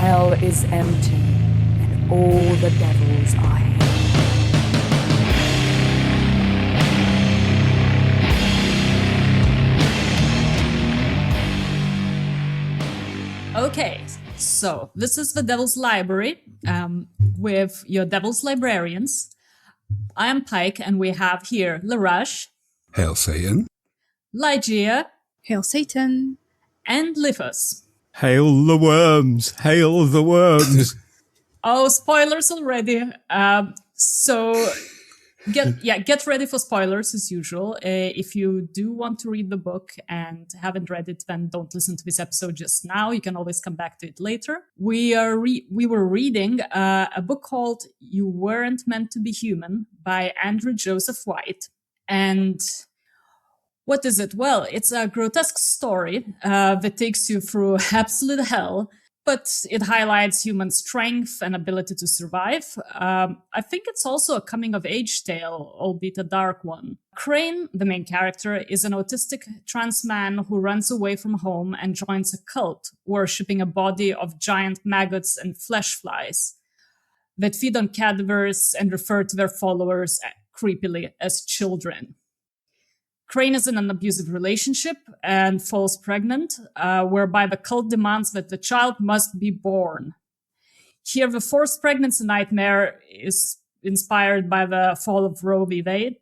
hell is empty, and all the devils are here. Okay, so this is the Devil's Library with your Devil's Librarians. I am Pike, and we have here Larash. Hail Satan. Lygia. Hail Satan. And Lithus. Hail the worms! Hail the worms! Oh, spoilers already. So get ready for spoilers as usual. If you do want to read the book and haven't read it, then don't listen to this episode just now. You can always come back to it later. We were reading a book called You Weren't Meant to Be Human by Andrew Joseph White. And what is it? Well, it's a grotesque story that takes you through absolute hell, but it highlights human strength and ability to survive. I think it's also a coming-of-age tale, albeit a dark one. Crane, the main character, is an autistic trans man who runs away from home and joins a cult, worshipping a body of giant maggots and flesh flies that feed on cadavers and refer to their followers creepily as children. Crane is in an abusive relationship and falls pregnant, whereby the cult demands that the child must be born. Here, the forced pregnancy nightmare is inspired by the fall of Roe v. Wade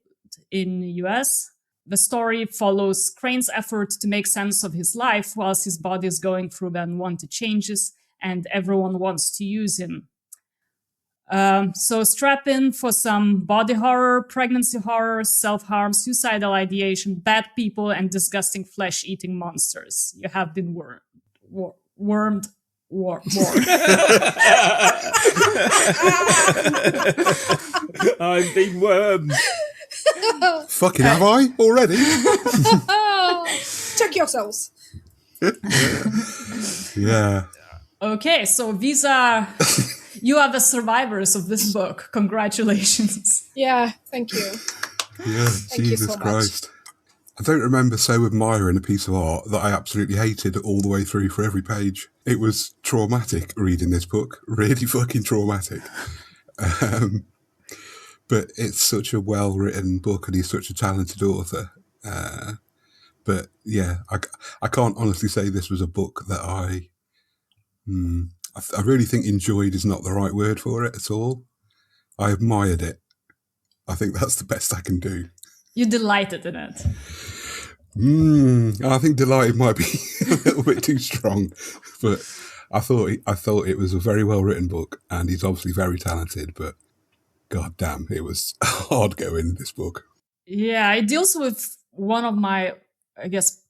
in the US. The story follows Crane's effort to make sense of his life whilst his body is going through the unwanted changes and everyone wants to use him. So strap in for some body horror, pregnancy horror, self-harm, suicidal ideation, bad people, and disgusting flesh-eating monsters. You have been wormed. I've been wormed. Fucking have I already? Check yourselves. Yeah. Okay, so these are... You are the survivors of this book. Congratulations. Yeah, thank you. Yeah, Thank you Jesus so Christ. I don't remember so admiring a piece of art that I absolutely hated all the way through for every page. It was traumatic reading this book. Really fucking traumatic. But it's such a well-written book and he's such a talented author. But yeah, I can't honestly say this was a book that I really think enjoyed is not the right word for it at all. I admired it. I think that's the best I can do. You delighted in it. I think delighted might be a little bit too strong, but I thought it was a very well written book, and he's obviously very talented. But god damn, it was hard going, this book. Yeah, it deals with one of my, I guess,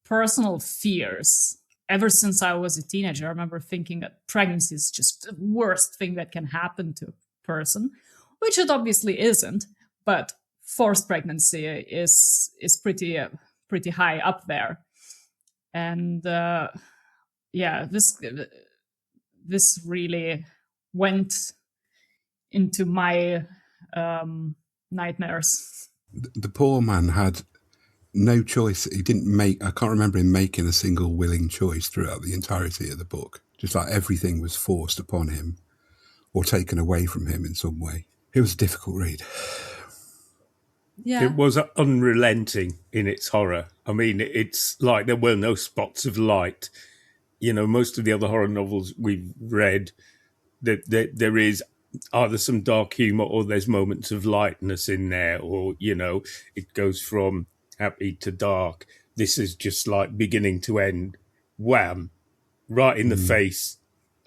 personal fears. Ever since I was a teenager, I remember thinking that pregnancy is just the worst thing that can happen to a person, which it obviously isn't. But forced pregnancy is pretty high up there, and this really went into my nightmares. The poor man had no choice. He didn't make, I can't remember him making a single willing choice throughout the entirety of the book. Just like everything was forced upon him or taken away from him in some way. It was a difficult read. Yeah. It was unrelenting in its horror. I mean, it's like there were no spots of light. You know, most of the other horror novels we've read, there is either some dark humour or there's moments of lightness in there, or, you know, it goes from happy to dark. This is just like beginning to end. Wham! Right in the face.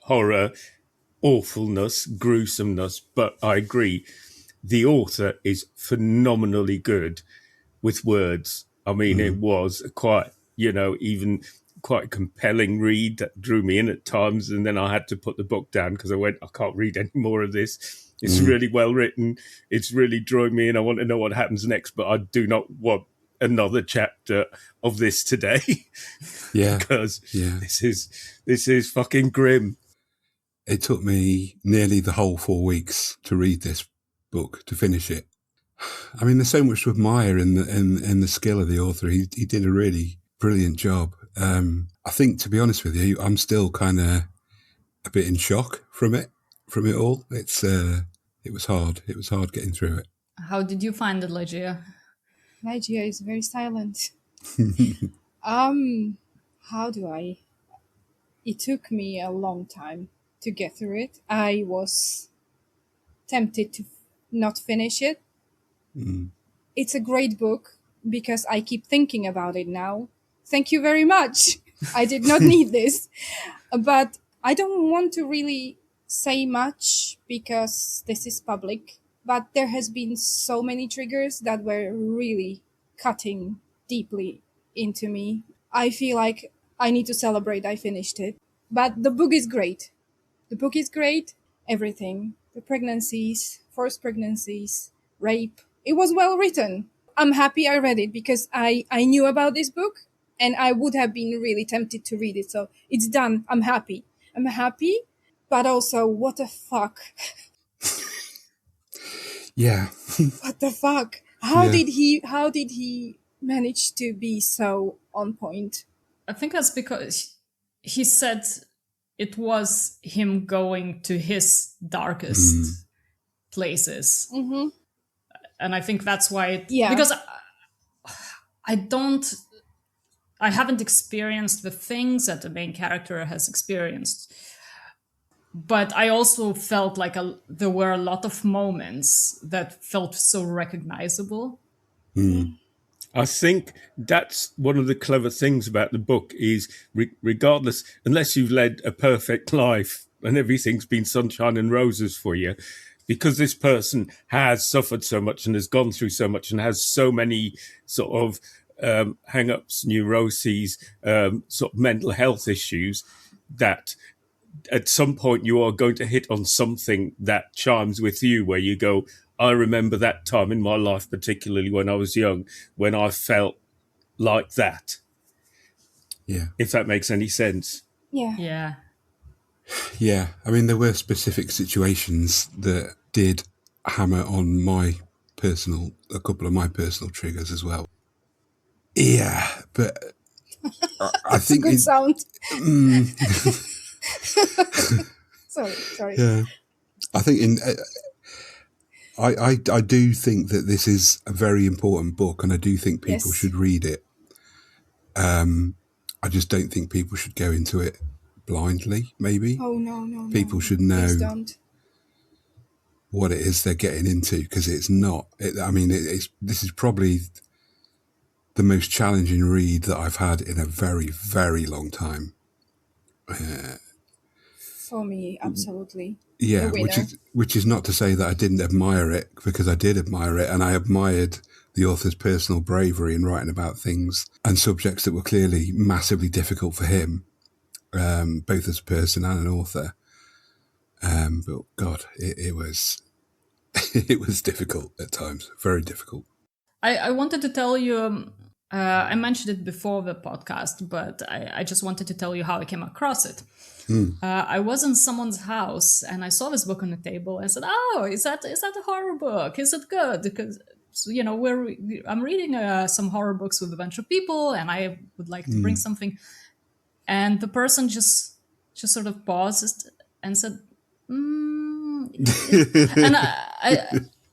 Horror, awfulness, gruesomeness. But I agree, the author is phenomenally good with words. I mean, it was quite, you know, even quite a compelling read that drew me in at times. And then I had to put the book down because I went, I can't read any more of this. It's really well written. It's really drawing me in. I want to know what happens next, but I do not want another chapter of this today. Yeah. Because this is fucking grim. It took me nearly the whole 4 weeks to read this book, to finish it. I mean, there's so much to admire in the skill of the author. He did a really brilliant job. I think, to be honest with you, I'm still kind of a bit in shock from it all. It was hard. It was hard getting through it. How did you find it, Legia? Nigeria is very silent. How do I? It took me a long time to get through it. I was tempted to not finish it. It's a great book because I keep thinking about it now. Thank you very much. I did not need this. But I don't want to really say much because this is public. But there has been so many triggers that were really cutting deeply into me. I feel like I need to celebrate I finished it. But the book is great. The book is great. Everything. The pregnancies, forced pregnancies, rape. It was well written. I'm happy I read it because I knew about this book and I would have been really tempted to read it. So it's done. I'm happy. I'm happy, but also what the fuck? Yeah. What the fuck? How Yeah. did he manage to be so on point? I think that's because he said it was him going to his darkest places. Mm-hmm. And I think that's why Yeah. because I haven't experienced the things that the main character has experienced. But I also felt like there were a lot of moments that felt so recognizable. I think that's one of the clever things about the book is regardless, unless you've led a perfect life and everything's been sunshine and roses for you, because this person has suffered so much and has gone through so much and has so many sort of hang-ups, neuroses, sort of mental health issues, that at some point you are going to hit on something that chimes with you where you go, I remember that time in my life, particularly when I was young, when I felt like that. Yeah. If that makes any sense. Yeah. Yeah. Yeah. I mean, there were specific situations that did hammer on a couple of my personal triggers as well. Yeah, but I think Good sound. Sorry. Yeah, I think I do think that this is a very important book, and I do think people Yes. should read it. I just don't think people should go into it blindly. Maybe Oh no. people should Please know don't. what it is they're getting into, because it's not. This is probably the most challenging read that I've had in a very, very long time. For me, absolutely. Yeah, The winner. which is not to say that I didn't admire it, because I did admire it, and I admired the author's personal bravery in writing about things and subjects that were clearly massively difficult for him, both as a person and an author. But God, it was it was difficult at times, very difficult. I wanted to tell you, I mentioned it before the podcast, but I just wanted to tell you how I came across it. I was in someone's house and I saw this book on the table and said, "Oh, is that a horror book? Is it good?" Because I'm reading some horror books with a bunch of people, and I would like to bring something. And the person just sort of paused and said, and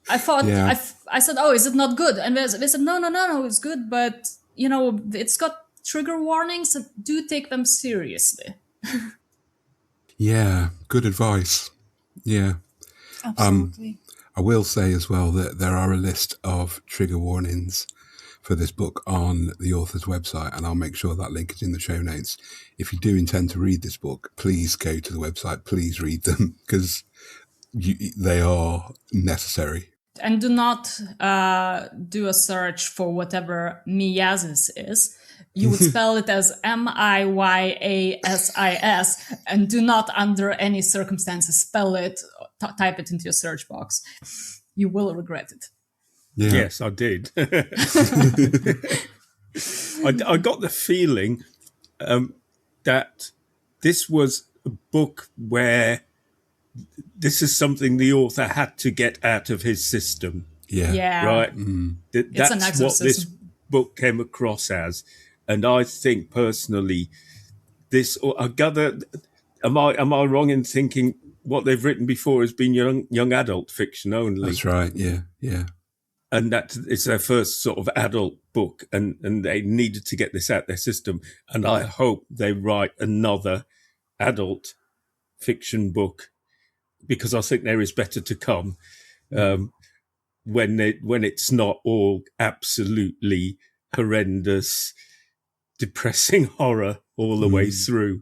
I thought, Yeah. I said, "Oh, is it not good?" And they said, "No, it's good, but it's got trigger warnings, and do take them seriously." Yeah, good advice. Yeah. Absolutely. I will say as well that there are a list of trigger warnings for this book on the author's website, and I'll make sure that link is in the show notes. If you do intend to read this book, please go to the website, please read them, because they are necessary. And do not do a search for whatever miasms is. You would spell it as MIYASIS, and do not under any circumstances spell it, type it into your search box. You will regret it. Yeah. Yes, I did. I got the feeling that this was a book where this is something the author had to get out of his system, Yeah. Yeah. right? It's That's an what this exorcism. book came across as. And I think personally, I gather am I wrong in thinking what they've written before has been young adult fiction only? That's right. Yeah, yeah. And that it's their first sort of adult book, and they needed to get this out their system. And I hope they write another adult fiction book, because I think there is better to come when it's not all absolutely horrendous, depressing horror all the way through.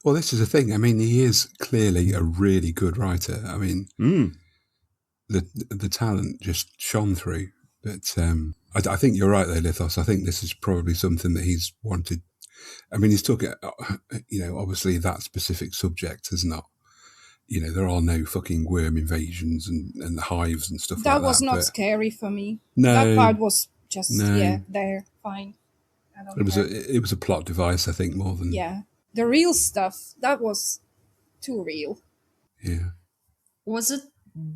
Well, this is the thing. I mean, he is clearly a really good writer. I mean, the talent just shone through. But I think you're right there, Lithos. I think this is probably something that he's wanted. I mean, he's talking, obviously that specific subject is not, there are no fucking worm invasions and hives and stuff like that. That was not scary for me. No. That part was just, there, fine. I don't care. It was a plot device, I think, more than... Yeah. The real stuff, that was too real. Yeah. Was it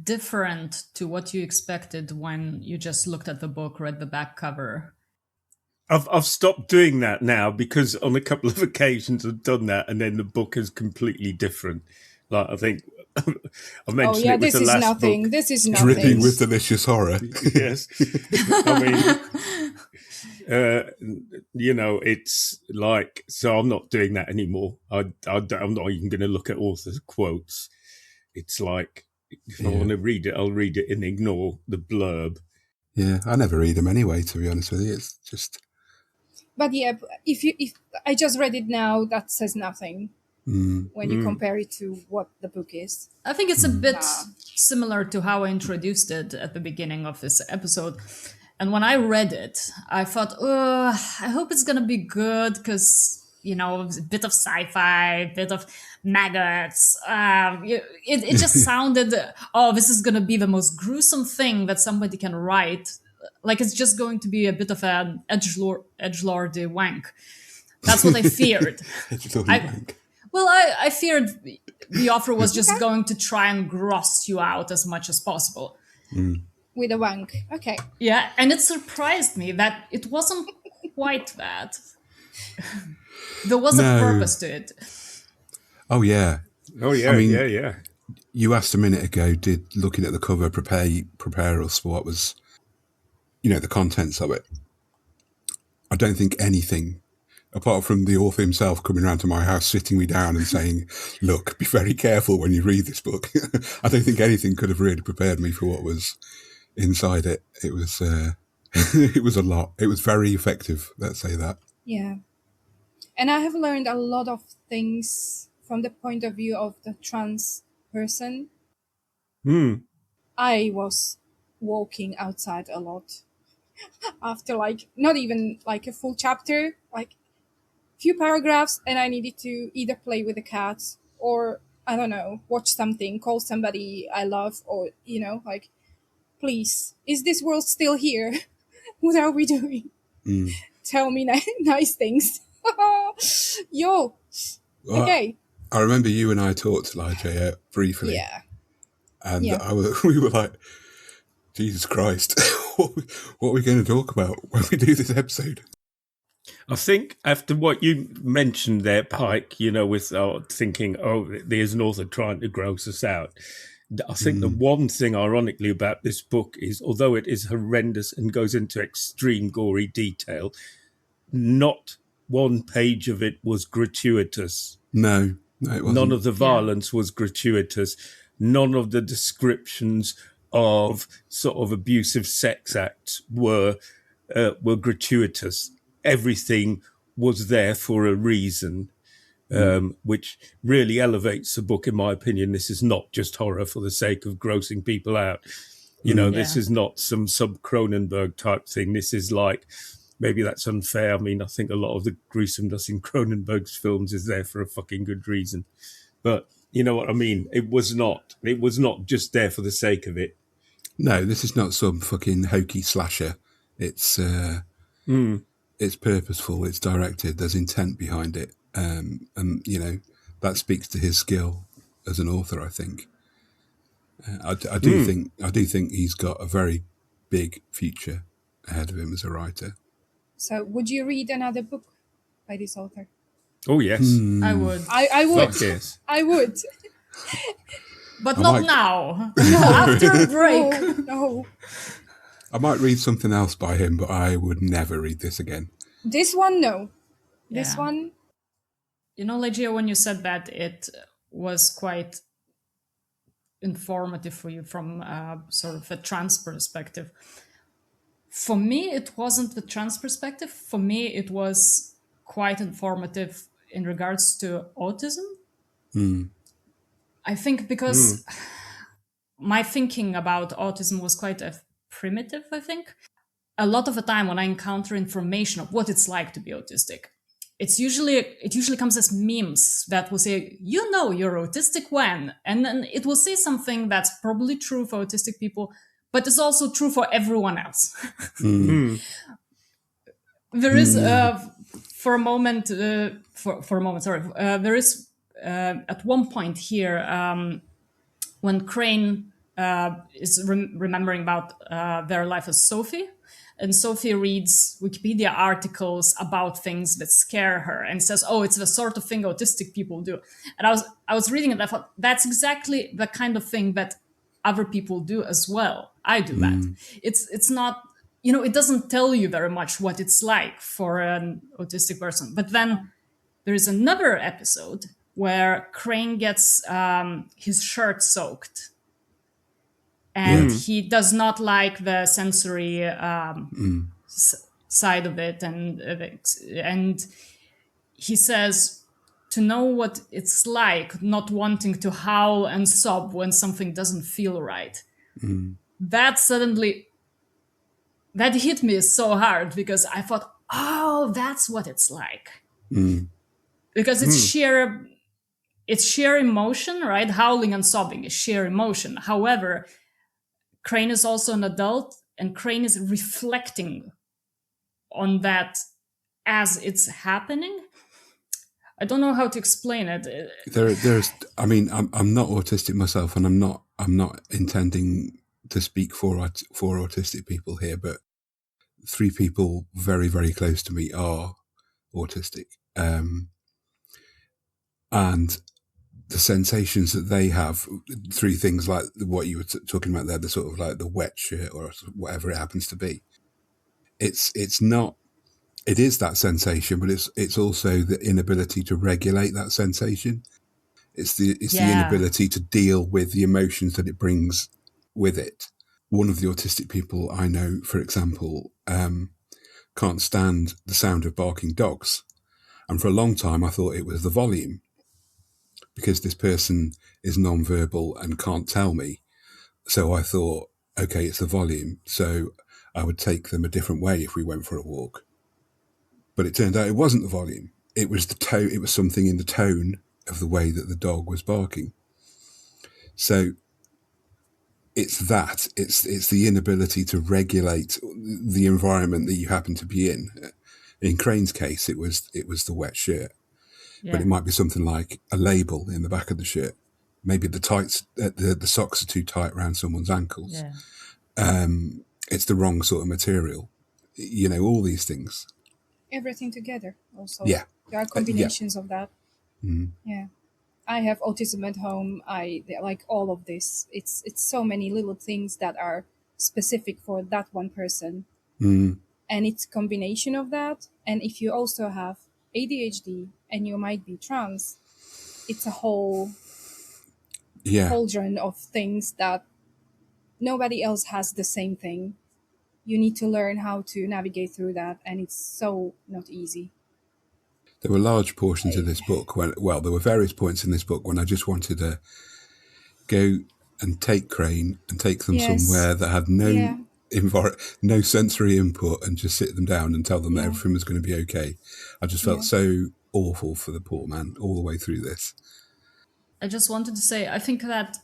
different to what you expected when you just looked at the book, read the back cover? I've stopped doing that now, because on a couple of occasions I've done that, and then the book is completely different. Like, I think I mentioned it with the last book. This is nothing. Dripping with delicious horror. Yes. I mean, it's like, so I'm not doing that anymore. I'm not even going to look at authors' quotes. It's like, if I want to read it, I'll read it and ignore the blurb. Yeah, I never read them anyway, to be honest with you. It's just... But yeah, if I just read it now, that says nothing when you compare it to what the book is. I think it's a bit similar to how I introduced it at the beginning of this episode. And when I read it, I thought, I hope it's going to be good because, a bit of sci-fi, a bit of maggots. It just sounded, this is going to be the most gruesome thing that somebody can write. Like, it's just going to be a bit of an edgelordy wank. That's what I feared. I feared the author was just going to try and gross you out as much as possible. With a wank. Okay. Yeah, and it surprised me that it wasn't quite that. There was a purpose to it. Oh, yeah. Oh, yeah, I mean, yeah. You asked a minute ago, did looking at the cover prepare us for what was, the contents of it? I don't think anything, apart from the author himself coming around to my house, sitting me down and saying, look, be very careful when you read this book. I don't think anything could have really prepared me for what was inside it. It was it was a lot. It was very effective, let's say that. Yeah. And I have learned a lot of things from the point of view of the trans person. I was walking outside a lot after not even a full chapter, few paragraphs, and I needed to either play with the cat or, I don't know, watch something, call somebody I love, or, please, is this world still here? What are we doing? Tell me nice things. Yo. Well, okay. I remember you and I talked, Elijah, briefly. Yeah. And we were like, Jesus Christ, what are we going to talk about when we do this episode? I think after what you mentioned there, Pike, with thinking, there's an author trying to gross us out. I think the one thing, ironically, about this book is, although it is horrendous and goes into extreme gory detail, not one page of it was gratuitous. No, it wasn't. None of the violence was gratuitous. None of the descriptions of sort of abusive sex acts were gratuitous. Everything was there for a reason, which really elevates the book, in my opinion. This is not just horror for the sake of grossing people out. This is not some sub-Cronenberg type thing. This is maybe that's unfair. I mean, I think a lot of the gruesomeness in Cronenberg's films is there for a fucking good reason. But you know what I mean? It was not just there for the sake of it. No, this is not some fucking hokey slasher. It's purposeful. It's directed. There's intent behind it. And that speaks to his skill as an author, I think. I do think he's got a very big future ahead of him as a writer. So would you read another book by this author? Oh yes. I would. I would. Fuck yes. I would. But I not might- now. After a break. No. I might read something else by him, but I would never read this again. This one, no. This Yeah. one, You know, Legia, when you said that, it was quite informative for you from sort of a trans perspective. For me, it wasn't the trans perspective. For me, it was quite informative in regards to autism. I think because my thinking about autism was quite primitive, I think. A lot of the time when I encounter information of what it's like to be autistic, it usually comes as memes that will say, you know, you're autistic when, and then it will say something that's probably true for autistic people, but it's also true for everyone else. There is for a moment, there is at one point here when Crane is remembering about their life as Sophie. And Sophie reads Wikipedia articles about things that scare her and says, oh, it's the sort of thing autistic people do. And I was reading it and I thought, that's exactly the kind of thing that other people do as well. I do that. It's not, you know, it doesn't tell you very much what it's like for an autistic person. But then there is another episode where Crane gets his shirt soaked. And he does not like the sensory side of it, and he says to know what it's like not wanting to howl and sob when something doesn't feel right. That hit me so hard because I thought, oh, that's what it's like, because it's sheer emotion, right? Howling and sobbing is sheer emotion. However, Crane is also an adult, and Crane is reflecting on that as it's happening. I don't know how to explain it. There's. I mean, I'm not autistic myself, and I'm not intending to speak for autistic people here. But 3 people very, very close to me are autistic, and the sensations that they have through things like what you were talking about there, the sort of like the wet shirt or whatever it happens to be. It is that sensation, but it's also the inability to regulate that sensation. It's the inability to deal with the emotions that it brings with it. One of the autistic people I know, for example, can't stand the sound of barking dogs. And for a long time, I thought it was the volume, because this person is non-verbal and can't tell me. So I thought, okay, it's the volume. So I would take them a different way if we went for a walk. But it turned out it wasn't the volume. It was the tone. It was something in the tone of the way that the dog was barking. So it's that. It's the inability to regulate the environment that you happen to be in. In Crane's case, it was the wet shirt. Yeah. But it might be something like a label in the back of the shirt. Maybe the socks are too tight around someone's ankles. Yeah. It's the wrong sort of material. You know, all these things. everything together also. Yeah. There are combinations of that. Mm. Yeah. I have autism at home. I like all of this. It's so many little things that are specific for that one person. Mm. And it's a combination of that. And if you also have ADHD and you might be trans, it's a whole cauldron of things that nobody else has the same thing. You need to learn how to navigate through that, and it's so not easy. There were large portions of this book there were various points in this book when I just wanted to go and take Crane and take them somewhere that had no sensory input and just sit them down and tell them that everything was going to be okay. I just felt so awful for the poor man all the way through this. I just wanted to say, I think that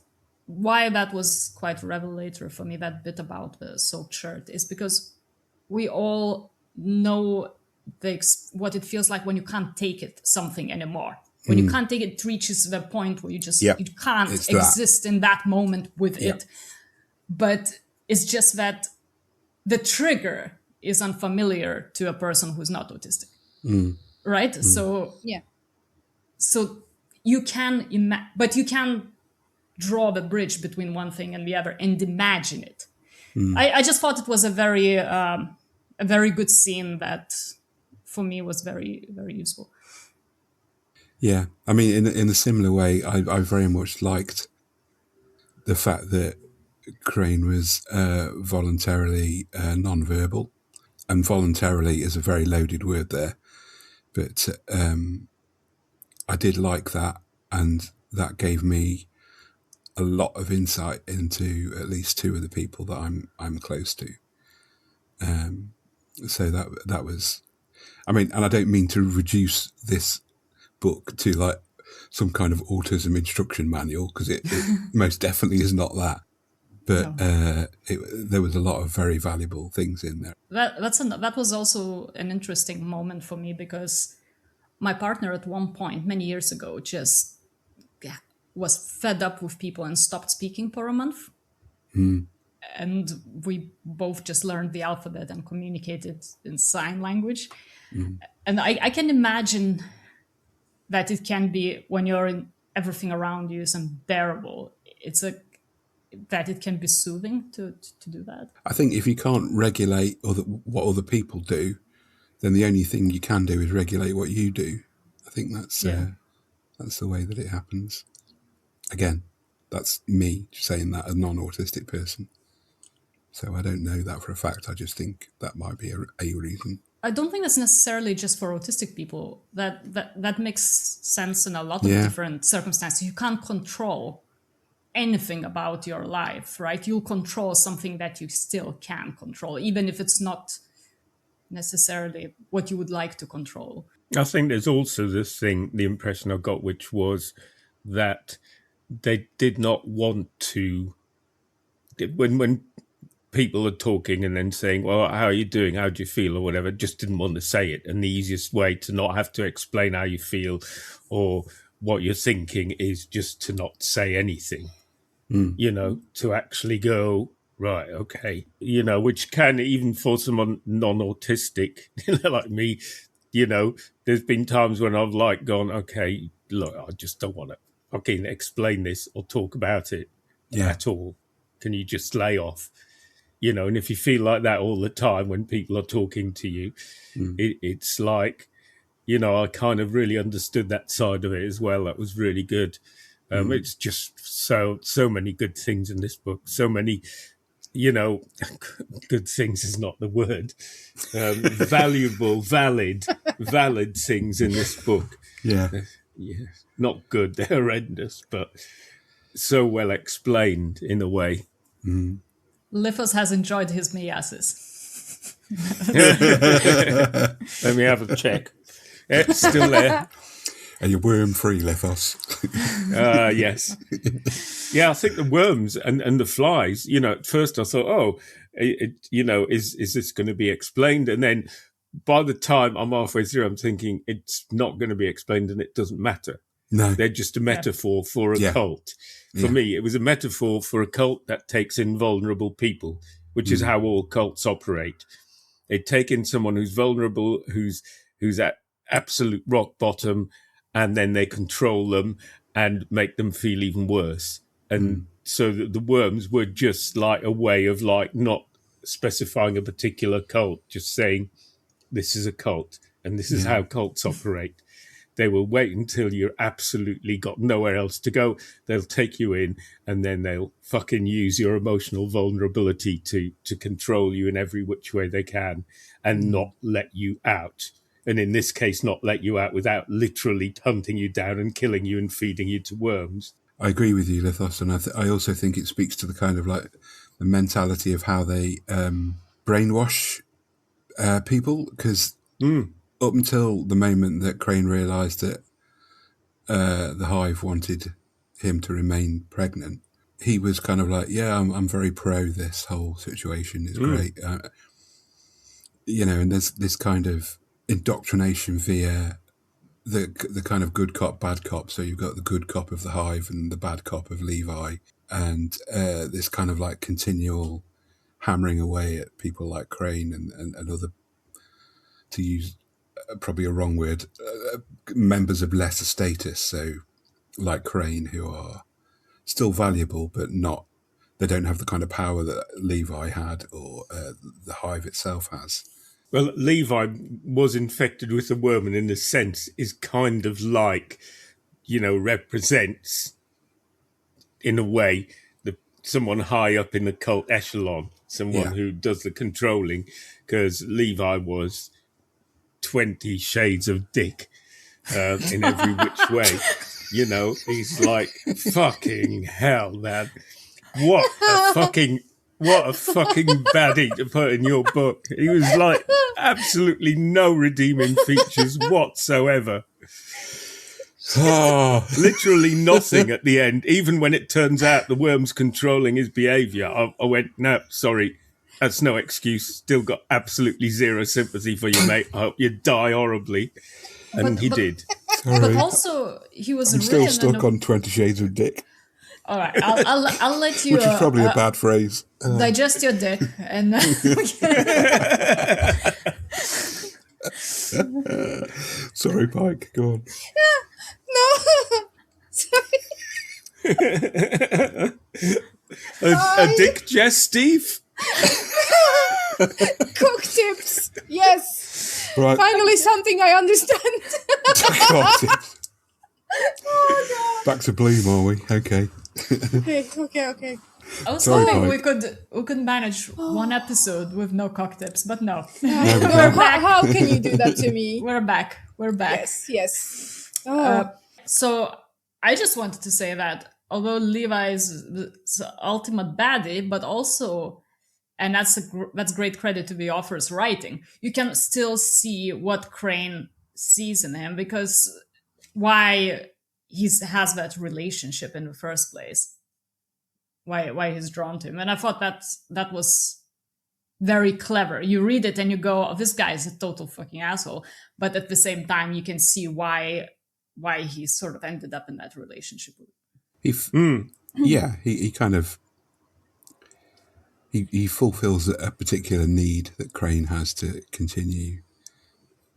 why that was quite revelatory for me, that bit about the soaked shirt, is because we all know what it feels like when you can't take something anymore. When you can't take it, it reaches the point where you just you can't exist in that moment with it. But it's just that the trigger is unfamiliar to a person who's not autistic. Right? So So you can but you can draw the bridge between one thing and the other and imagine it. I just thought it was a very good scene that for me was very, very useful. Yeah, I mean, in a similar way, I very much liked the fact that Crane was voluntarily non-verbal, and voluntarily is a very loaded word there, but I did like that, and that gave me a lot of insight into at least two of the people that I'm close to. So that was, I mean, and I don't mean to reduce this book to like some kind of autism instruction manual, because it most definitely is not that. But No. There was a lot of very valuable things in there. That was also an interesting moment for me, because my partner at one point many years ago just was fed up with people and stopped speaking for a month. And we both just learned the alphabet and communicated in sign language. And I can imagine that it can be, when you're in everything around you is unbearable, that it can be soothing to do that. I think if you can't regulate what other people do, then the only thing you can do is regulate what you do. I think that's the way that it happens. Again, that's me saying that, a non-autistic person. So I don't know that for a fact. I just think that might be a reason. I don't think that's necessarily just for autistic people. That makes sense in a lot of different circumstances. You can't control anything about your life, right? You'll control something that you still can control, even if it's not necessarily what you would like to control. I think there's also this thing, the impression I got, which was that they did not want to, when people are talking and then saying, well, how are you doing? How do you feel? Or whatever, just didn't want to say it. And the easiest way to not have to explain how you feel or what you're thinking is just to not say anything, you know, to actually go, right, okay, you know, which can, even for someone non-autistic like me, you know, there's been times when I've like gone, okay, look, I just don't want to fucking explain this or talk about it at all. Can you just lay off? You know, and if you feel like that all the time when people are talking to you, it's like, you know, I kind of really understood that side of it as well. That was really good. It's just so many good things in this book. So many, you know, good things is not the word. Valuable, valid things in this book. Yeah. Yeah, not good. They're horrendous, but so well explained in a way. Lithos has enjoyed his miasses. Let me have a check. It's still there. Are you worm-free, Lithos? Yes. Yeah, I think the worms and the flies, you know, at first I thought, you know, is this going to be explained? And then by the time I'm halfway through, I'm thinking it's not going to be explained and it doesn't matter. No. They're just a metaphor for a cult. For me, it was a metaphor for a cult that takes in vulnerable people, which is how all cults operate. They take in someone who's vulnerable, who's at absolute rock bottom, and then they control them and make them feel even worse. And so the worms were just like a way of like not specifying a particular cult, just saying this is a cult and this is how cults operate. They will wait until you're absolutely got nowhere else to go. They'll take you in and then they'll fucking use your emotional vulnerability to control you in every which way they can and not let you out. And in this case, not let you out without literally hunting you down and killing you and feeding you to worms. I agree with you, Lithos, and I also think it speaks to the kind of like the mentality of how they brainwash people, because up until the moment that Crane realised that the Hive wanted him to remain pregnant, he was kind of like, yeah, I'm very pro this whole situation. It's great. You know, and there's this kind of indoctrination via the kind of good cop, bad cop. So you've got the good cop of the Hive and the bad cop of Levi, and this kind of like continual hammering away at people like Crane and other, to use probably a wrong word, members of lesser status, so like Crane, who are still valuable, but not, they don't have the kind of power that Levi had or the Hive itself has. Well, Levi was infected with the worm, and in a sense is kind of like, represents, in a way, someone high up in the cult echelon, someone who does the controlling, because Levi was 20 shades of dick in every which way. He's like, fucking hell, man. What a fucking baddie to put in your book. He was like absolutely no redeeming features whatsoever. Literally nothing at the end. Even when it turns out the worm's controlling his behaviour, I went, no, sorry, that's no excuse. Still got absolutely zero sympathy for you, mate. I hope you die horribly. And he did. But also, he was I'm still stuck on 20 Shades of Dick. All right, I'll let you. Which is probably a bad phrase. Digest your dick, and sorry, Pike. Go on. No, sorry. A dick jest, Steve? Cook tips. Yes. Right. Finally, something I understand. Cock tips. Oh God. Back to Bloom, are we? Okay. Okay. I was Sorry, hoping Mike. we could manage one episode with no cock tips, but no. How can you do that to me? We're back. Yes. Oh. So I just wanted to say that although Levi is the ultimate baddie, but also, and that's great credit to the author's writing, you can still see what Crane sees in him, because why he has that relationship in the first place, why he's drawn to him. And I thought that was very clever. You read it and you go, oh, this guy is a total fucking asshole, but at the same time you can see why he sort of ended up in that relationship. He kind of he fulfills a particular need that Crane has to continue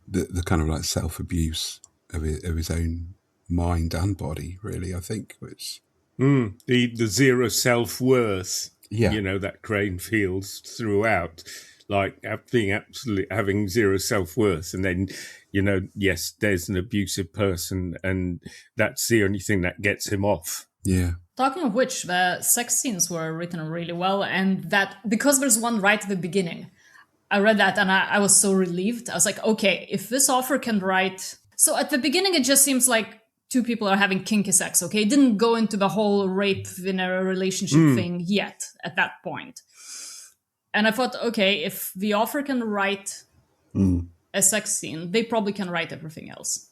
the kind of like self-abuse of his own mind and body, really, I think. Which the zero self-worth, Yeah. That Crane feels throughout, like having zero self-worth. And then, yes, there's an abusive person, and that's the only thing that gets him off. Yeah. Talking of which, the sex scenes were written really well, and that because there's one right at the beginning. I read that and I was so relieved. I was like, okay, if this author can write... So at the beginning, it just seems like two people are having kinky sex, okay? It didn't go into the whole rape in a relationship thing yet at that point. And I thought, okay, if the author can write a sex scene, they probably can write everything else.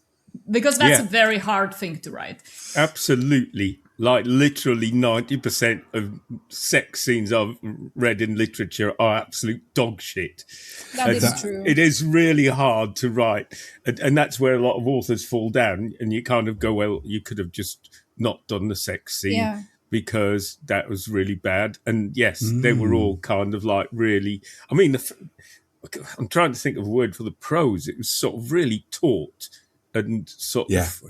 Because that's a very hard thing to write. Absolutely. Like literally 90% of sex scenes I've read in literature are absolute dog shit. That is true. It is really hard to write. And that's where a lot of authors fall down. And you kind of go, well, you could have just not done the sex scene because that was really bad. And yes, they were all kind of like really... I mean, I'm trying to think of a word for the prose. It was sort of really taut and sort of...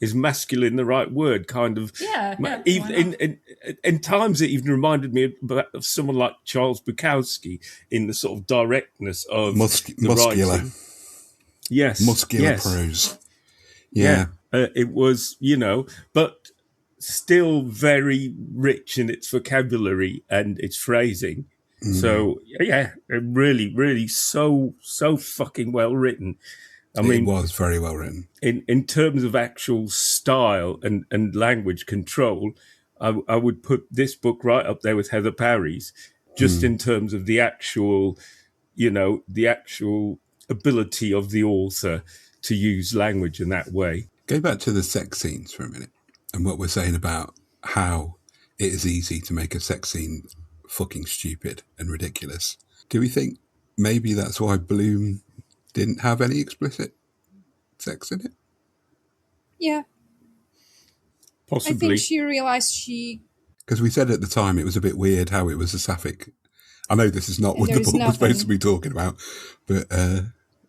Is masculine the right word? Kind of. Yeah. Even in times, it even reminded me of someone like Charles Bukowski in the sort of directness of the muscular. writing. Yes, muscular prose. Yeah. It was, but still very rich in its vocabulary and its phrasing. So really, really, so fucking well written. I mean, it was very well written. In terms of actual style and language control, I would put this book right up there with Heather Parry's, just in terms of the actual, the actual ability of the author to use language in that way. Go back to the sex scenes for a minute and what we're saying about how it is easy to make a sex scene fucking stupid and ridiculous. Do we think maybe that's why Bloom didn't have any explicit sex in it? Yeah. Possibly. I think she realized Because we said at the time it was a bit weird how it was a sapphic. I know this is not what the There's book was supposed to nothing. be talking about, but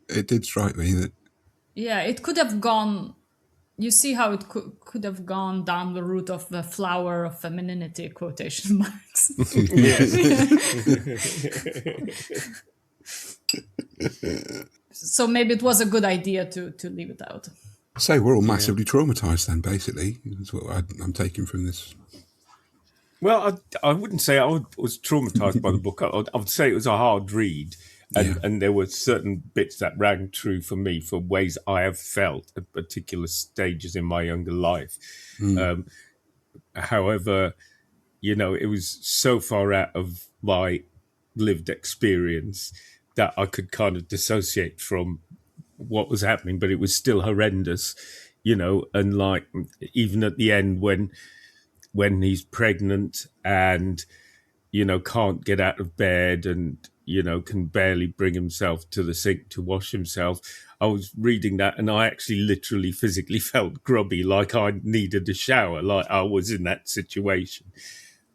it did strike me that Yeah, it could have gone. You see how it could have gone down the route of the flower of femininity, quotation marks. So maybe it was a good idea to leave it out. So we're all massively traumatized then, basically. That's what I'm taking from this. Well, I wouldn't say I was traumatized by the book. I would say it was a hard read. And there were certain bits that rang true for me for ways I have felt at particular stages in my younger life. However, it was so far out of my lived experience that I could kind of dissociate from what was happening, but it was still horrendous, and like even at the end when he's pregnant and, can't get out of bed and, can barely bring himself to the sink to wash himself. I was reading that and I actually literally physically felt grubby, like I needed a shower, like I was in that situation.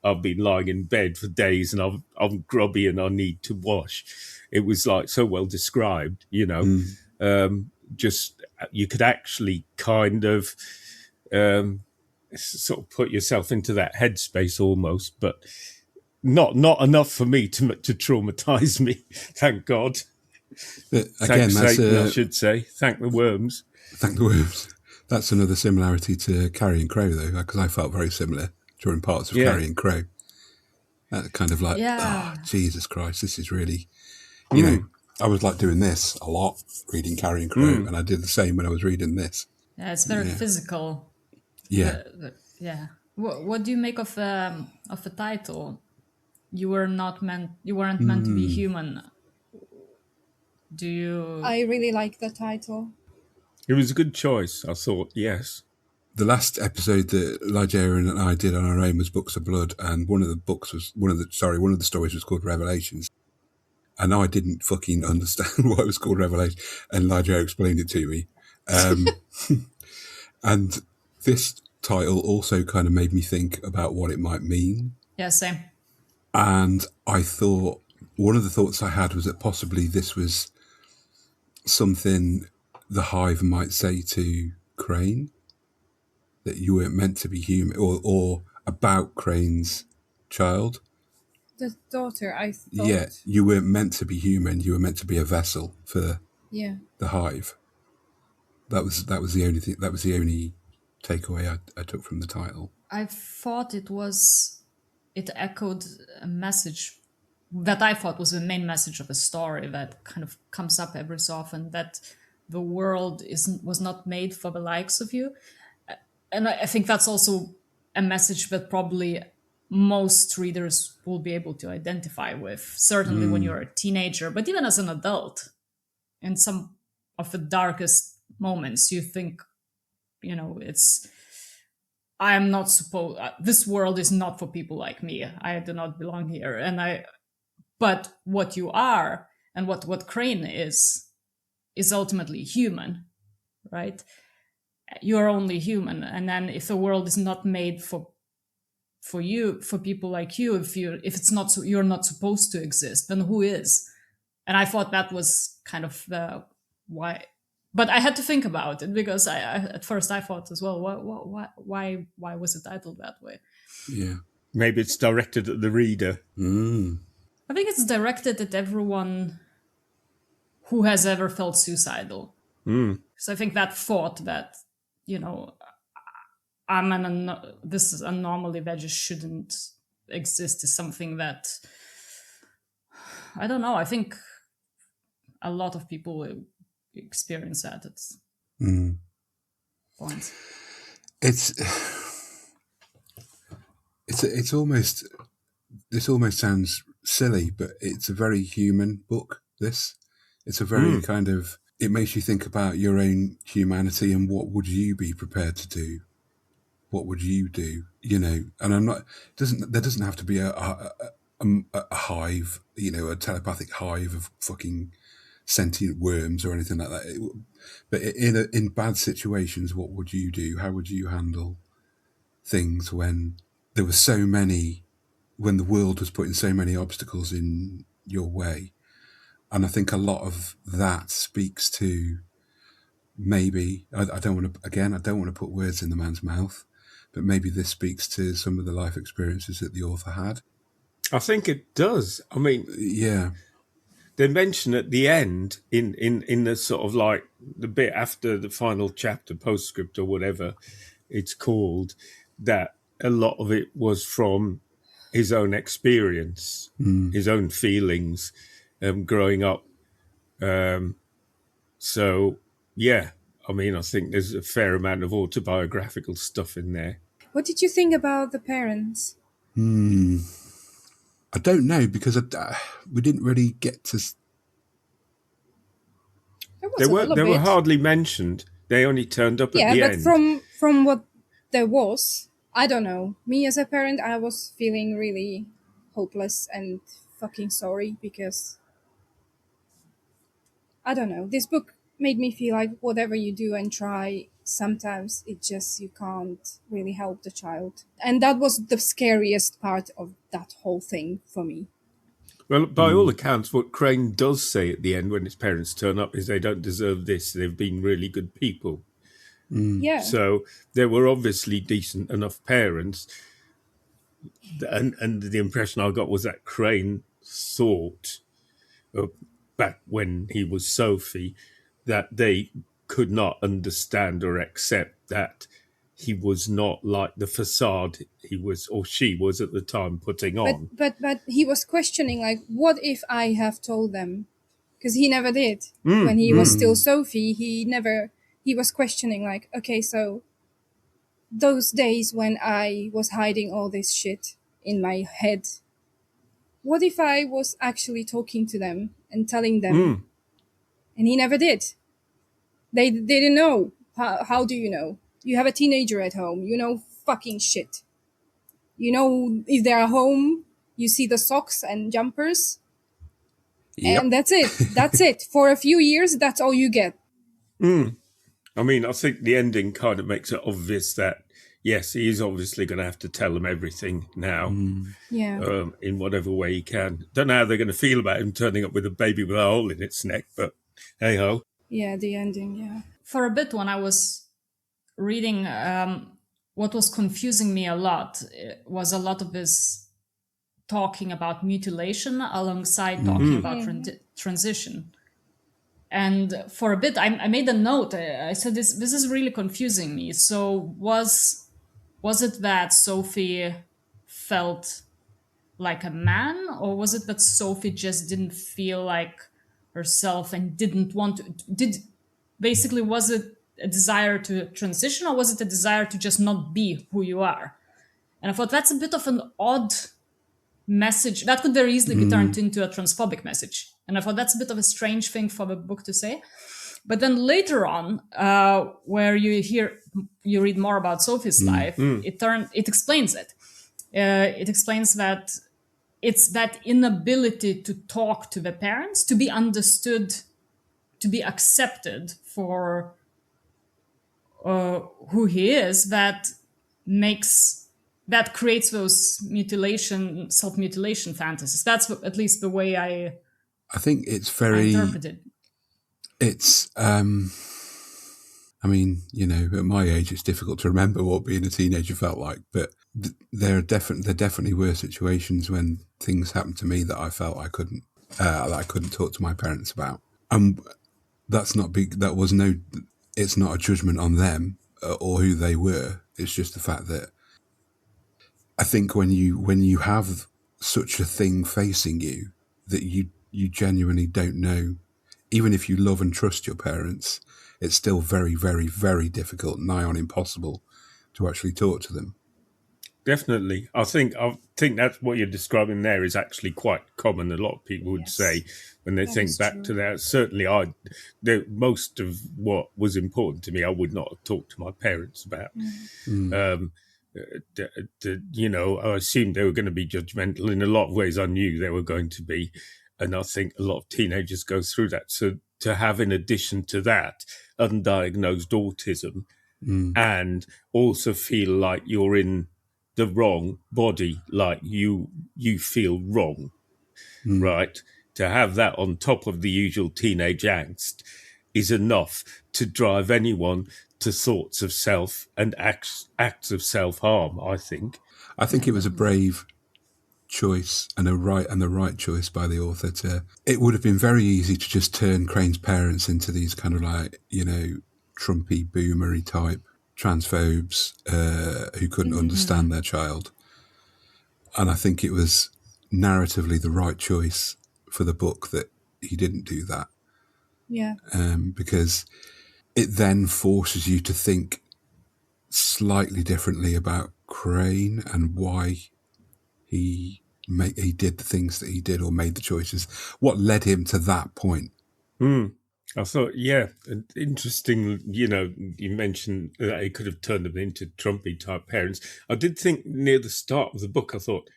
I've been lying in bed for days and I'm grubby and I need to wash. It was like so well described, just you could actually kind of sort of put yourself into that headspace almost, but not enough for me to traumatize me. Thank God. But again, thank Satan, I should say. Thank the worms. Thank the worms. That's another similarity to Carrion Crow, though, because I felt very similar during parts of Carrion Crow. Kind of like, Jesus Christ, this is really, I was like doing this a lot, reading Carrion Crow, and I did the same when I was reading this. Yeah, it's very physical. Yeah. Yeah. What do you make of the title? You weren't meant to be human. Do you? I really like the title. It was a good choice, I thought. Yes. The last episode that Ligera and I did on our own was Books of Blood, and one of the stories was called Revelations, and I didn't fucking understand why it was called Revelation, and Ligera explained it to me, and this title also kind of made me think about what it might mean. Yeah, same. And I thought one of the thoughts I had was that possibly this was something the Hive might say to Crane, that you weren't meant to be human, or about Crane's child. The daughter, I thought. Yeah, you weren't meant to be human. You were meant to be a vessel for the Hive. That was the only thing. That was the only takeaway I took from the title. I thought it echoed a message that I thought was the main message of a story that kind of comes up every so often, that the world was not made for the likes of you. And I think that's also a message that probably most readers will be able to identify with, certainly when you're a teenager, but even as an adult. In some of the darkest moments, you think, I am not supposed, this world is not for people like me. I do not belong here. But what you are and what Crane is ultimately human, right? You are only human. And then if the world is not made for you, for people like you, if it's not, so you're not supposed to exist, then who is? And I thought that was kind of the why. But I had to think about it, because I at first I thought as well, why was it titled that way? Yeah. Maybe it's directed at the reader. I think it's directed at everyone who has ever felt suicidal. So I think that thought that, this is anomaly that just shouldn't exist is something that, I don't know, I think a lot of people experience that at points. It's almost, this almost sounds silly, but it's a very human book. It's a very kind of, it makes you think about your own humanity and what would you be prepared to do? What would you do? And I'm not, there doesn't have to be a hive, a telepathic hive of fucking sentient worms or anything like that. But in bad situations, what would you do? How would you handle things when there were so many, when the world was putting so many obstacles in your way? And I think a lot of that speaks to maybe I don't want to. Again, I don't want to put words in the man's mouth, but maybe this speaks to some of the life experiences that the author had. I think it does. I mean, Yeah. they mention at the end, in the sort of like the bit after the final chapter, postscript or whatever it's called, that a lot of it was from his own experience, his own feelings, growing up. So, yeah, I mean, I think there's a fair amount of autobiographical stuff in there. What did you think about the parents? I don't know, because we didn't really get to. There was They a little were bit. hardly mentioned. They only turned up at Yeah, the but end. from what there was, I don't know. Me as a parent, I was feeling really hopeless and fucking sorry because I don't know. This book made me feel like whatever you do and try, sometimes it just you can't really help the child. And that was the scariest part of that whole thing for me. Well, by all accounts, what Crane does say at the end when his parents turn up is they don't deserve this. They've been really good people. Yeah. So there were obviously decent enough parents. And the impression I got was that Crane thought, back when he was Sophie, that they could not understand or accept that he was not like the facade he was, or she was at the time, putting on. But he was questioning like, what if I have told them? Because he never did. When he was still Sophie, he was questioning like, okay, so those days when I was hiding all this shit in my head, what if I was actually talking to them and telling them? And he never did. They didn't know. How do you know? You have a teenager at home. You know fucking shit. You know if they're home, you see the socks and jumpers. Yep. And that's it. That's it. For a few years, that's all you get. I mean, I think the ending kind of makes it obvious that, yes, he is obviously going to have to tell them everything now, Yeah. in whatever way he can. Don't know how they're going to feel about him turning up with a baby with a hole in its neck, but hey-ho. Yeah, the ending, yeah. For a bit, when I was reading, what was confusing me a lot was a lot of his talking about mutilation alongside talking about transition. And for a bit, I made a note. I said, this is really confusing me. So was it that Sophie felt like a man, or was it that Sophie just didn't feel like herself and didn't want to? Basically, was it a desire to transition, or was it a desire to just not be who you are? And I thought that's a bit of an odd message that could very easily be turned into a transphobic message. And I thought that's a bit of a strange thing for the book to say. But then later on, where you read more about Sophie's life, it explains it. It explains that it's that inability to talk to the parents, to be understood, to be accepted for who he is, that creates those self-mutilation fantasies. That's at least the way I think it's I very. interpret it. It's. I mean, you know, at my age, it's difficult to remember what being a teenager felt like. But there definitely were situations when things happened to me that I felt I couldn't talk to my parents about. That's not big. That was no. It's not a judgment on them or who they were. It's just the fact that I think when you have such a thing facing you that you genuinely don't know, even if you love and trust your parents, it's still very, very, very difficult, nigh on impossible, to actually talk to them. Definitely. I think that's what you're describing there is actually quite common. A lot of people would say when they think back to that. Certainly, most of what was important to me, I would not have talked to my parents about. You know, I assumed they were going to be judgmental. In a lot of ways, I knew they were going to be. And I think a lot of teenagers go through that. So to have, in addition to that, undiagnosed autism and also feel like you're in the wrong body, like you feel wrong, right? To have that on top of the usual teenage angst is enough to drive anyone to thoughts of self and acts of self-harm, I think. I think it was a brave choice and the right choice by the author to. It would have been very easy to just turn Crane's parents into these kind of like, you know, Trumpy, boomery type transphobes who couldn't understand their child. And I think it was narratively the right choice for the book that he didn't do that. Yeah. Because it then forces you to think slightly differently about Crane and why he did the things that he did or made the choices. What led him to that point? I thought, yeah, interesting. You know, you mentioned that he could have turned them into Trumpy type parents. I did think near the start of the book, I thought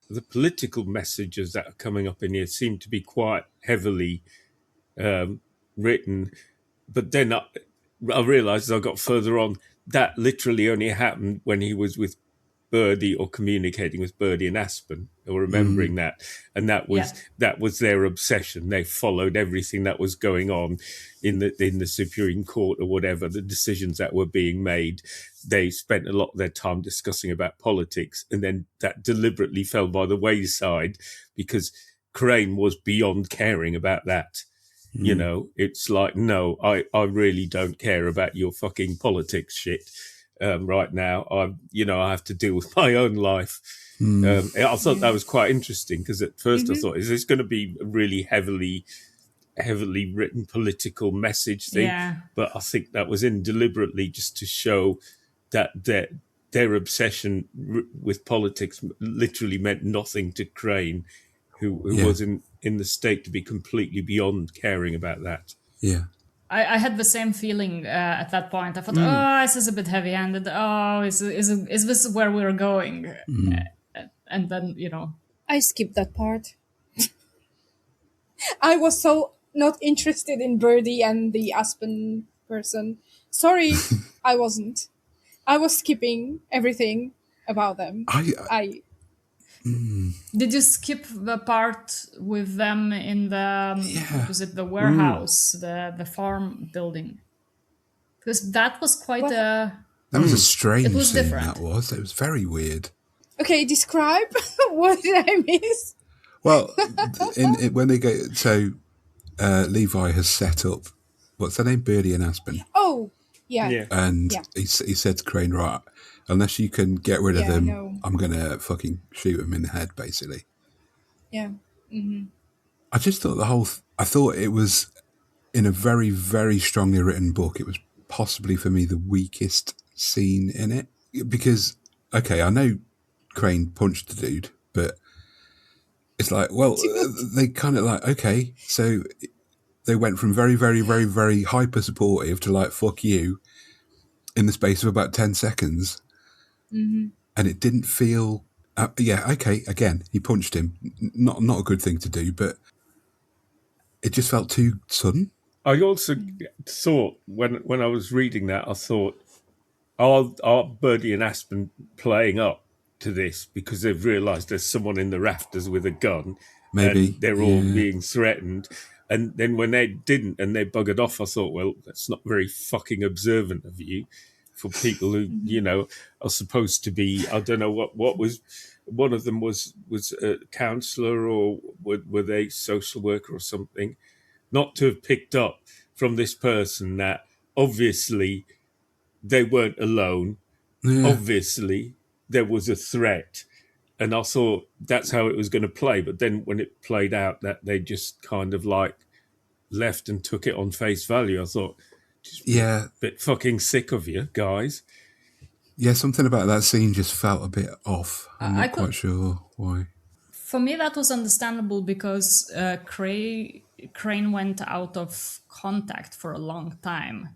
the political messages that are coming up in here seem to be quite heavily written. But then I realised as I got further on, that literally only happened when he was with Birdie or communicating with Birdie and Aspen, or remembering that. And that was their obsession. They followed everything that was going on in the Supreme Court or whatever, the decisions that were being made. They spent a lot of their time discussing about politics, and then that deliberately fell by the wayside because Crane was beyond caring about that. You know, it's like, no, I really don't care about your fucking politics shit. Right now, I have to deal with my own life. I thought that was quite interesting because at first I thought, is this going to be a really heavily written political message thing? Yeah. But I think that was in deliberately just to show that their obsession with politics literally meant nothing to Crane, who was in the state to be completely beyond caring about that. Yeah. I had the same feeling at that point. I thought, oh, this is a bit heavy-handed. Oh, is this where we're going? And then, you know. I skipped that part. I was so not interested in Birdie and the Aspen person. Sorry, I wasn't. I was skipping everything about them. Did you skip the part with them in the what was it, the warehouse, the farm building? Because that was quite That was a strange It was scene, different. that was. It was very weird. Okay, describe. What did I miss? Well, when they go, so Levi has set up, what's their name? Birdie and Aspen. Oh, yeah. And he said to Crane, right, unless you can get rid of them, no. I'm going to fucking shoot him in the head, basically. Yeah. Mm-hmm. I just thought I thought it was, in a very, very strongly written book, it was possibly for me the weakest scene in it. Because, okay, I know Crane punched the dude, but it's like, well, they kind of like, okay, so they went from very, very, very, very hyper supportive to like, fuck you in the space of about 10 seconds. Mm-hmm. And it didn't feel, okay, again, he punched him. Not a good thing to do, but it just felt too sudden. I also thought, when I was reading that, I thought, are Birdie and Aspen playing up to this because they've realised there's someone in the rafters with a gun? Maybe. And they're all being threatened. And then when they didn't and they buggered off, I thought, well, that's not very fucking observant of you for people who, you know, are supposed to be, I don't know what was, one of them was a counsellor or were they social worker or something, not to have picked up from this person that obviously they weren't alone. Yeah. Obviously there was a threat. And I thought that's how it was going to play. But then when it played out that they just kind of like left and took it on face value, I thought, just a bit fucking sick of you guys. Yeah, something about that scene just felt a bit off. I'm not quite sure why. For me, that was understandable because Crane went out of contact for a long time.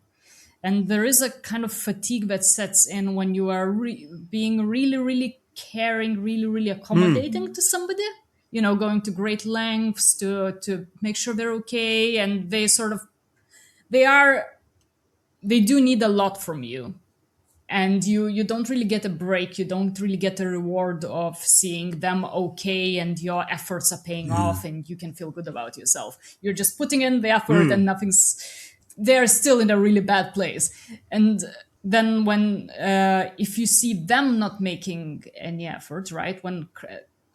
And there is a kind of fatigue that sets in when you are being really, really caring, really, really accommodating to somebody, you know, going to great lengths to make sure they're okay. And they do need a lot from you. And you don't really get a break. You don't really get a reward of seeing them okay and your efforts are paying off and you can feel good about yourself. You're just putting in the effort and nothing's they're still in a really bad place. And then when if you see them not making any effort, right? When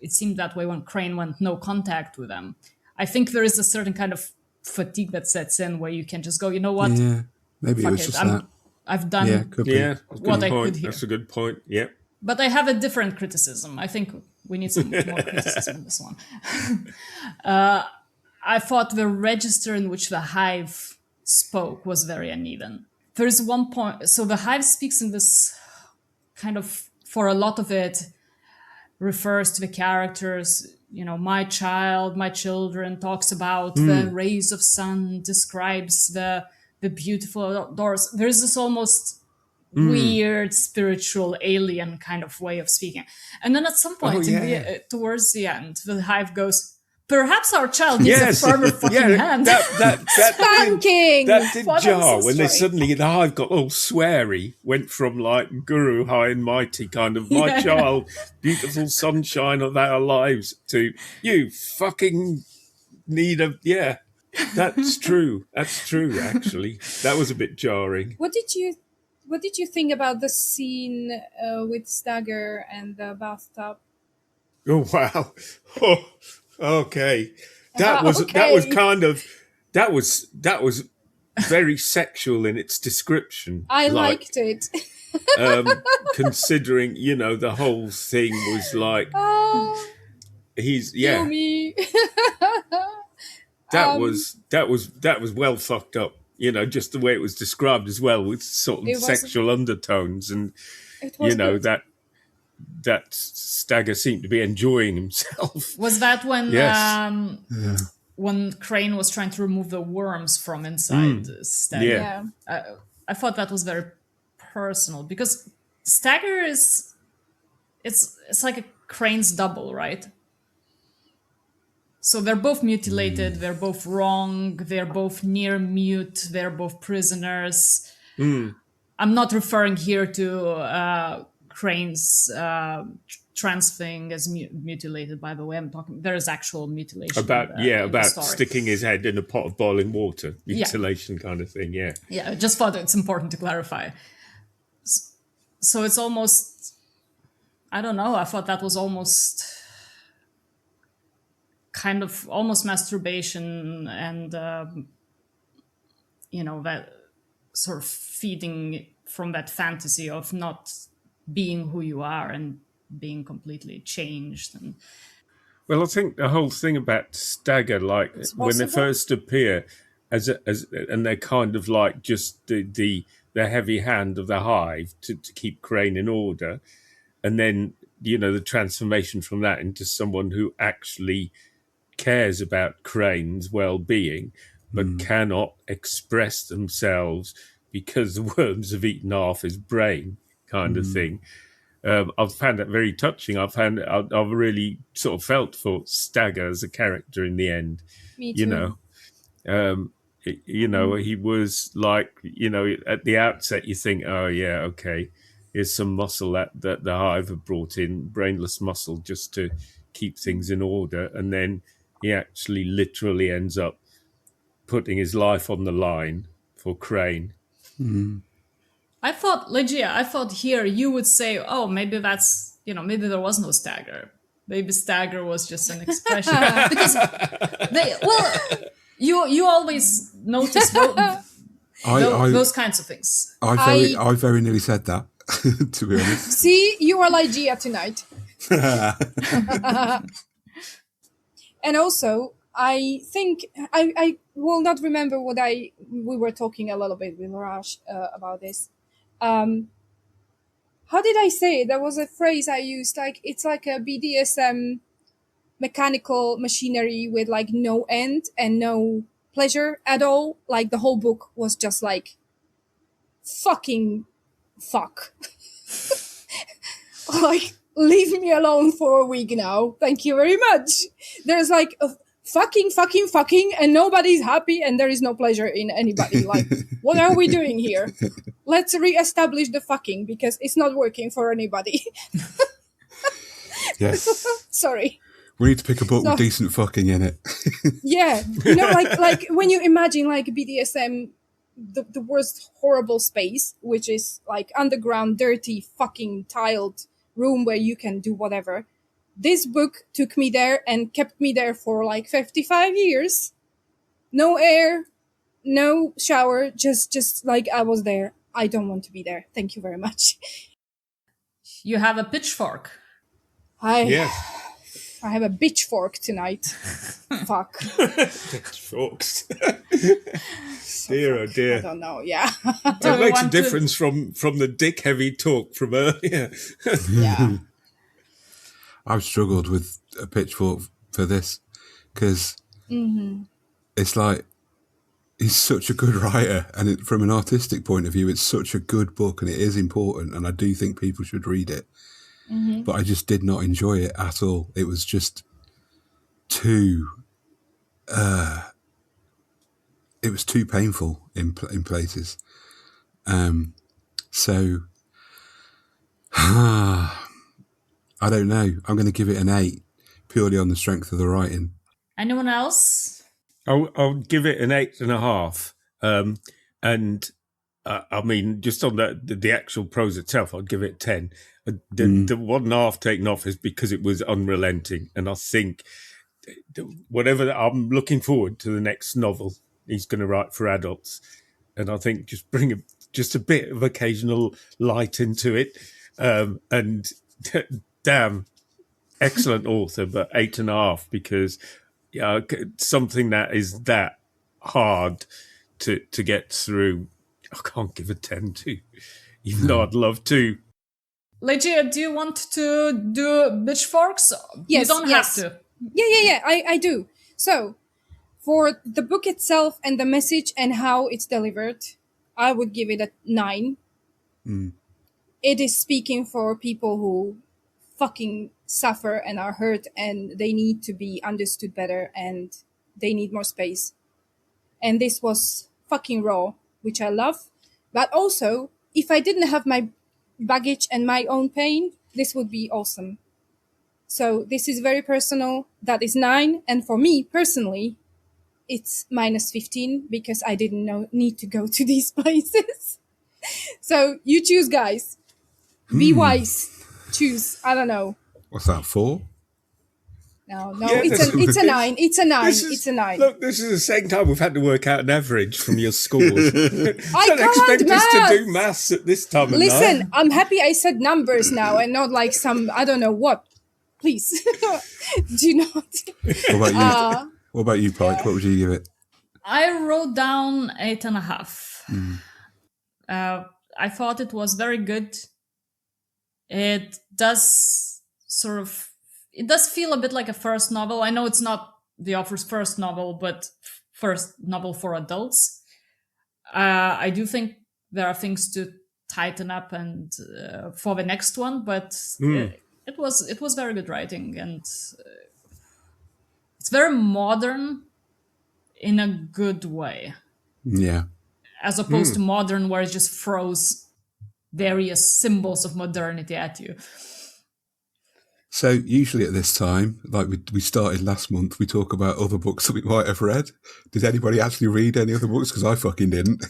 it seemed that way when Crane went no contact with them, I think there is a certain kind of fatigue that sets in where you can just go, you know what? Yeah, maybe it Fuck was it. just that. I've done Yeah, could be. Yeah, that's a what good I point. could here. That's a good point. Yeah. But I have a different criticism. I think we need some more criticism in this one. I thought the register in which the Hive spoke was very uneven. There's one point, so the Hive speaks in this kind of, for a lot of it, refers to the characters, you know, my child, my children, talks about the rays of sun, describes the beautiful outdoors. There's this almost weird spiritual alien kind of way of speaking. And then at some point towards the end, the Hive goes, perhaps our child needs a firmer fucking hand. Spanking! That did What jar else when is they right? suddenly, the Hive got all sweary, went from like Guru High and Mighty kind of, my Yeah. child, beautiful sunshine of our lives, to you fucking need a, yeah. That's true. That's true, actually. That was a bit jarring. What did you think about the scene with Stagger and the bathtub? Oh, wow. Oh, okay. That was kind of, that was very sexual in its description. I liked it. Considering, you know, the whole thing was like, Oh, he's, kill yeah, me. that was well fucked up. You know, just the way it was described as well, with sort It of was- sexual undertones, and It was you know good. that Stagger seemed to be enjoying himself. Was that when Yes. when Crane was trying to remove the worms from inside Stagger? Yeah. Yeah. I thought that was very personal because Stagger is it's like a Crane's double, right? So they're both mutilated, they're both wrong, they're both near mute, they're both prisoners. I'm not referring here to Crane's trans thing as mutilated, by the way. I'm talking, there is actual mutilation. About in the about story. sticking his head in a pot of boiling water, mutilation kind of thing. Yeah. Yeah, I just thought it's important to clarify. So it's almost, I don't know, I thought that was almost kind of almost masturbation and, you know, that sort of feeding from that fantasy of not being who you are and being completely changed. And Well, I think the whole thing about Stagger, like when they possible. first appear, as and they're kind of like just the heavy hand of the Hive to keep Crane in order, and then you know the transformation from that into someone who actually cares about Crane's well-being, but cannot express themselves because the worms have eaten half his brain, kind of thing. I've found that very touching. I've really sort of felt for Stagger as a character in the end. Me too. You know, he was like, you know, at the outset you think, oh yeah, okay, here's some muscle that the Hive have brought in, brainless muscle, just to keep things in order, and then he actually literally ends up putting his life on the line for Crane. I thought here you would say, oh, maybe that's, you know, maybe there was no Stagger. Maybe Stagger was just an expression. Because you always notice those kinds of things. I very nearly said that, to be honest. See, you are like Gia tonight. And also, I think I will not remember what we were talking a little bit with Raj about this. How did I say it? There was a phrase I used, like it's like a BDSM mechanical machinery with like no end and no pleasure at all. Like the whole book was just like fucking fuck. Like, leave me alone for a week now. Thank you very much. There's like a fucking, and nobody's happy, and there is no pleasure in anybody. Like, what are we doing here? Let's re-establish the fucking, because it's not working for anybody. Yes. Sorry. We need to pick a book So- with decent fucking in it. Yeah, you know, like when you imagine like BDSM the worst horrible space, which is like underground, dirty, fucking tiled room where you can do whatever. This book took me there and kept me there for like 55 years. No air, no shower, just like I was there. I don't want to be there. Thank you very much. You have a pitchfork. Yeah. I have a pitchfork tonight. Fuck. Pitchforks. Dear, oh I dear. don't know. Yeah. It we makes a want to- difference from the dick-heavy talk from earlier. Yeah. I've struggled with a pitchfork for this because it's like he's such a good writer, and from an artistic point of view, it's such a good book, and it is important, and I do think people should read it. But I just did not enjoy it at all. It was just too. It was too painful in places. So I don't know. I'm going to give it an 8, purely on the strength of the writing. Anyone else? I'll give it an 8.5. And I mean, just on the actual prose itself, I'd give it 10. The 1.5 taken off is because it was unrelenting, and I think whatever I'm looking forward to the next novel he's going to write for adults, and I think just bring just a bit of occasional light into it, and damn, excellent author, but 8.5 because something that is that hard to get through, I can't give a 10 to, even though I'd love to. Legia, do you want to do pitchforks? Yes, You don't yes. have to. Yeah. I do. So, for the book itself and the message and how it's delivered, I would give it a 9. It is speaking for people who fucking suffer and are hurt, and they need to be understood better, and they need more space. And this was fucking raw, which I love. But also, if I didn't have my baggage and my own pain, this would be awesome. So this is very personal. That is 9. And for me personally, it's -15 because I didn't need to go to these places. So you choose, guys. Be wise. Choose. I don't know. What's that, 4? No, Yeah, it's a 9. It's a 9. This is- It's a 9. Look, this is the second time we've had to work out an average from your scores. I Don't can't expect us to do maths. maths at this time of Listen, night. I'm happy I said numbers now and not like some, I don't know what. Please. Do not. What about you? What about you, Pike? What would you give it? I wrote down 8.5. I thought it was very good. It does feel a bit like a first novel. I know it's not the author's first novel, but first novel for adults. I do think there are things to tighten up and for the next one, but it was very good writing, and it's very modern in a good way, Yeah. as opposed to modern where it just throws various symbols of modernity at you. So usually at this time, like we started last month, we talk about other books that we might have read. Did anybody actually read any other books? Because I fucking didn't.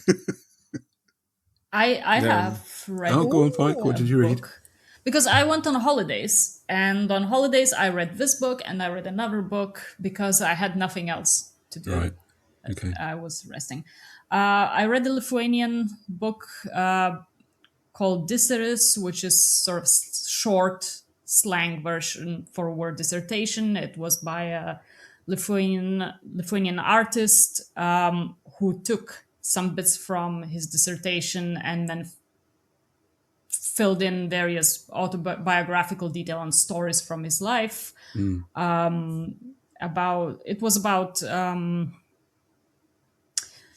I have read. Oh, go on, Pike. What a did you read? book. Because I went on holidays, and on holidays I read this book and I read another book because I had nothing else to do. Right. Okay. I was resting. I read a Lithuanian book called Diseris, which is sort of short slang version for word dissertation. It was by a Lithuanian artist who took some bits from his dissertation and then filled in various autobiographical detail and stories from his life.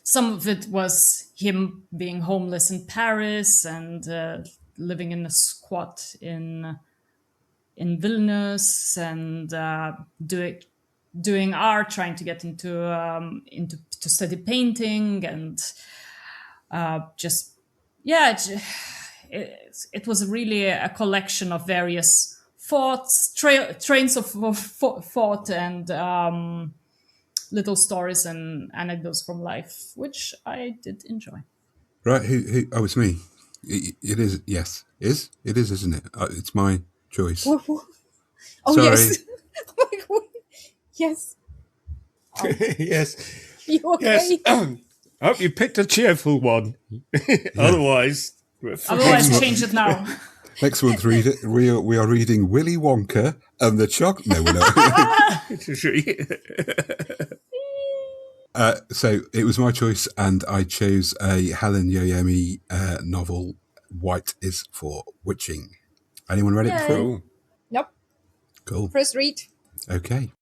Some of it was him being homeless in Paris and living in a squat in Vilnius, and doing art, trying to get into to study painting, and it was really a collection of various thoughts, trains of thought, and little stories and anecdotes from life, which I did enjoy. Right, who? Oh, it's me. It is, yes. It is, isn't it? It's my choice. Oh, Sorry. yes. Yes. Yes. You okay? Yes. I hope you picked a cheerful one. Otherwise, Otherwise, change it now. Next month, we are reading Willy Wonka and the Chocolate. No, we're not. So it was my choice, and I chose a Helen Yoemi novel, White is for Witching. Anyone read it Yay. before? Cool. Nope. Cool. First read. Okay.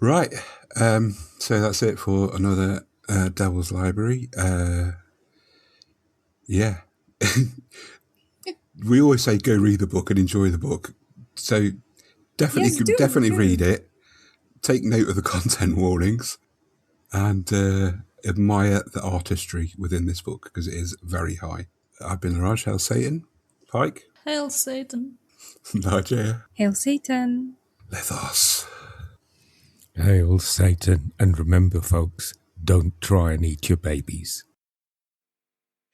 Right. So that's it for another Devil's Library. Yeah. We always say go read the book and enjoy the book. So definitely, Yes, do. definitely read it. Take note of the content warnings, and admire the artistry within this book because it is very high. I've been Raj. Hail Satan. Pike. Hail Satan. Nigel. Hail Satan. Lethos. Hail Satan, and remember, folks, don't try and eat your babies.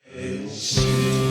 Hail Satan.